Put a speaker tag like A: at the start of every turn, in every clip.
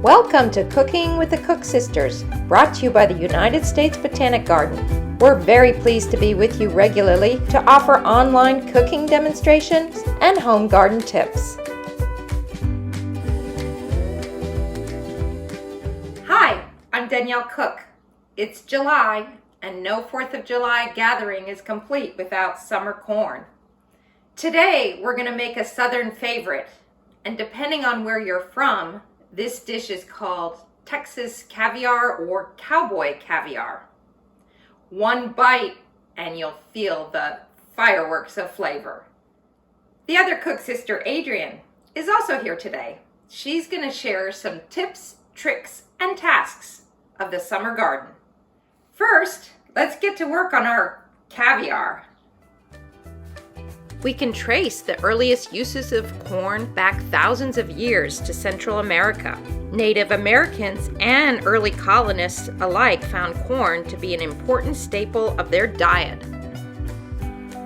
A: Welcome to Cooking with the Cook Sisters, brought to you by the United States Botanic Garden. We're very pleased to be with you regularly to offer online cooking demonstrations and home garden tips. Hi, I'm Danielle Cook. It's July, and no 4th of July gathering is complete without summer corn. Today, we're going to make a southern favorite, and depending on where you're from, this dish is called Texas caviar or cowboy caviar. One bite and you'll feel the fireworks of flavor. The other cook sister, Adrienne, is also here today. She's going to share some tips, tricks, and tasks of the summer garden. First, let's get to work on our caviar. We can trace the earliest uses of corn back thousands of years to Central America. Native Americans and early colonists alike found corn to be an important staple of their diet.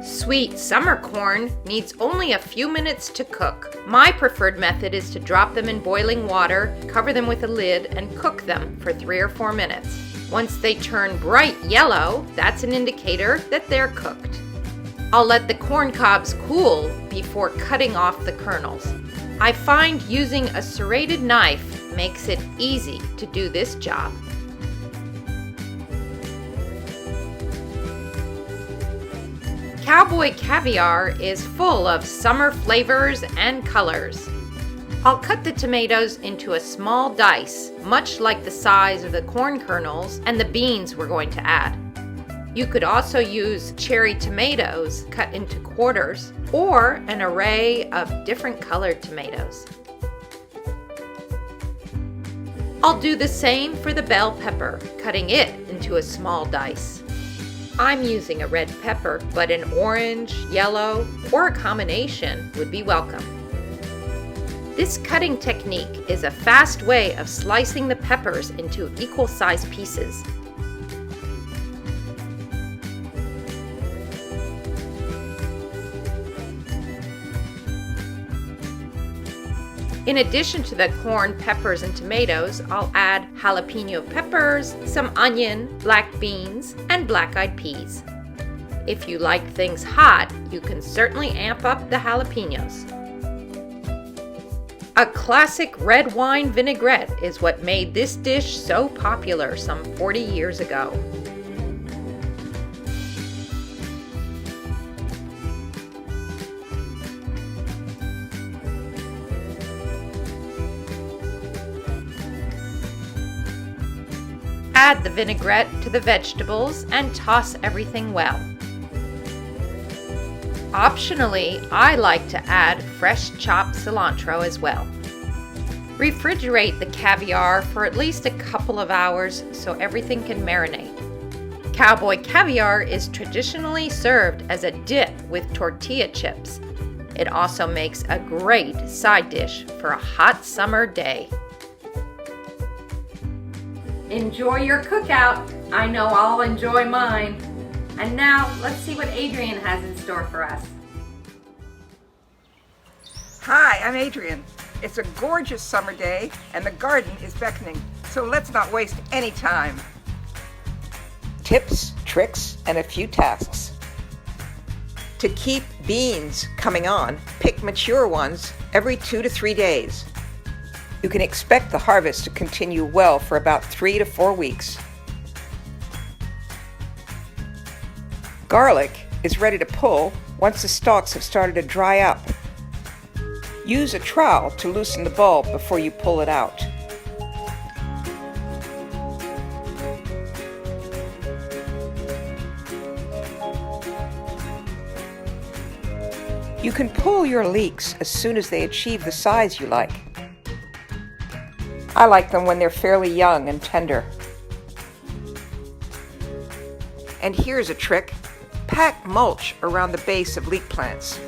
A: Sweet summer corn needs only a few minutes to cook. My preferred method is to drop them in boiling water, cover them with a lid, and cook them for 3 or 4 minutes. Once they turn bright yellow, that's an indicator that they're cooked. I'll let the corn cobs cool before cutting off the kernels. I find using a serrated knife makes it easy to do this job. Cowboy caviar is full of summer flavors and colors. I'll cut the tomatoes into a small dice, much like the size of the corn kernels and the beans we're going to add. You could also use cherry tomatoes cut into quarters or an array of different colored tomatoes. I'll do the same for the bell pepper, cutting it into a small dice. I'm using a red pepper, but an orange, yellow, or a combination would be welcome. This cutting technique is a fast way of slicing the peppers into equal-sized pieces. In addition to the corn, peppers, and tomatoes, I'll add jalapeno peppers, some onion, black beans, and black-eyed peas. If you like things hot, you can certainly amp up the jalapenos. A classic red wine vinaigrette is what made this dish so popular some 40 years ago. Add the vinaigrette to the vegetables and toss everything well. Optionally, I like to add fresh chopped cilantro as well. Refrigerate the caviar for at least a couple of hours so everything can marinate. Cowboy caviar is traditionally served as a dip with tortilla chips. It also makes a great side dish for a hot summer day. Enjoy your cookout. I know I'll enjoy mine. And now, let's see what Adrienne has in store for us.
B: Hi, I'm Adrienne. It's a gorgeous summer day and the garden is beckoning, so let's not waste any time. Tips, tricks, and a few tasks. To keep beans coming on, pick mature ones every 2 to 3 days. You can expect the harvest to continue well for about 3 to 4 weeks. Garlic is ready to pull once the stalks have started to dry up. Use a trowel to loosen the bulb before you pull it out. You can pull your leeks as soon as they achieve the size you like. I like them when they're fairly young and tender. And here's a trick. Pack mulch around the base of leek plants.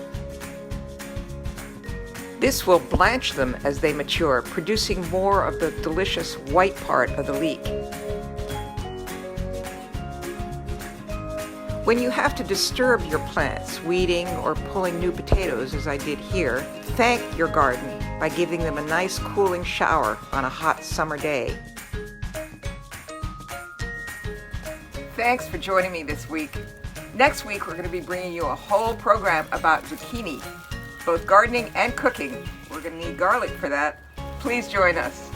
B: This will blanch them as they mature, producing more of the delicious white part of the leek. When you have to disturb your plants, weeding or pulling new potatoes, as I did here, thank your garden by giving them a nice cooling shower on a hot summer day. Thanks for joining me this week. Next week, we're going to be bringing you a whole program about zucchini, both gardening and cooking. We're going to need garlic for that. Please join us.